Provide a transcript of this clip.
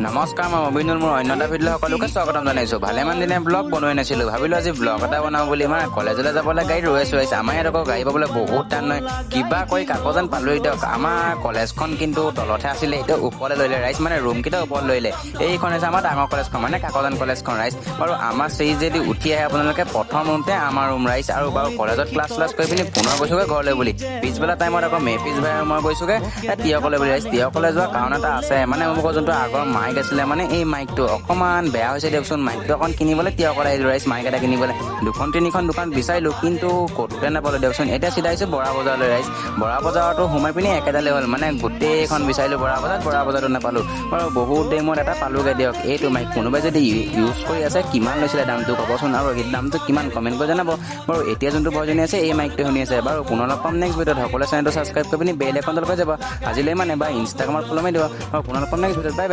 নমস্কাৰ মই মবিনুল মোৰ অন্য এটা ভিডিঅ' সকলোকে স্বাগতম জনাইছোঁ ভালেমান দিনে ব্লগ বনোৱাই নাছিলোঁ ভাবিলোঁ আজি ব্লগ এটা বনাওঁ বুলি মানে কলেজলৈ যাবলৈ গাড়ী ৰৈ আছে আমাৰ ইয়াত আকৌ গাড়ী পাবলৈ বহুত টান নহয় কিবা কৰি কাকজান পালোহি দিয়ক আমাৰ কলেজখন কিন্তু তলতহে আছিলে এতিয়া ওপৰলৈ লৈ ৰাইজ মানে ৰুমকেইটা ওপৰত লৈ এইখন হৈছে আমাৰ ডাঙৰ কলেজখন মানে কাকজান কলেজখন ৰাইজ বাৰু আমাৰ ষ্টেজ যদি উঠি আহে আপোনালোকে প্ৰথম ৰুমতে আমাৰ ৰুম ৰাইজ আৰু বাৰু কলেজত ক্লাছ কৰি পিনি পুনৰ গৈছোগৈ ঘৰলৈ বুলি পিছবেলা টাইমত আকৌ মেপিছ ভাই মই গৈছোগৈ তিয়কলৈ বুলি ৰাইজ তিয়কলৈ যোৱা কাৰণ এটা আছে মানে মোক যোনটো আগৰ মাইক আছিলে মানে এই মাইকটো অকণমান বেয়া হৈছে দিয়কচোন মাইকটো অকণ কিনিবলৈ তিয়কলৈ আহিলোঁ ৰাইজ মাইক এটা কিনিবলৈ 2-3খন দোকান বিচাৰিলোঁ কিন্তু ক'তোতে নাপালোঁ দিয়কচোন এতিয়া চিধা আহিছোঁ বৰা বজাৰলৈ ৰাইজ বৰা বজাৰতো সোমাই পিনি একেডালে হ'ল মানে গোটেইখন বিচাৰিলোঁ বৰা বজাৰতো নাপালোঁ বাৰু বহুত দেৰি মূৰত এটা পালোঁগৈ দিয়ক এইটো মাইক কোনোবাই যদি ইউজ কৰি আছে কিমান লৈছিলে দামটো ক'বচোন আৰু এই দামটো কিমান কমেণ্ট কৰি জনাব বাৰু এতিয়া যোনটো ভৰ্জনী আছে এই মাইকটো শুনি আছে বাৰু পুনৰ লগ পাম নেক্সট ভিডিঅ'ত সকলোৱে চেনেলটো ছাবস্ক্ৰাইব কৰি পিনি বেল আইকনটো লগাই যাব আজিলৈ মানে বা ইনষ্টাগ্ৰামত ফ'ল' মাৰি দিব বাৰু পুনৰ লগ পাম নেক্সট ভিডিঅ'ত বাই বাই।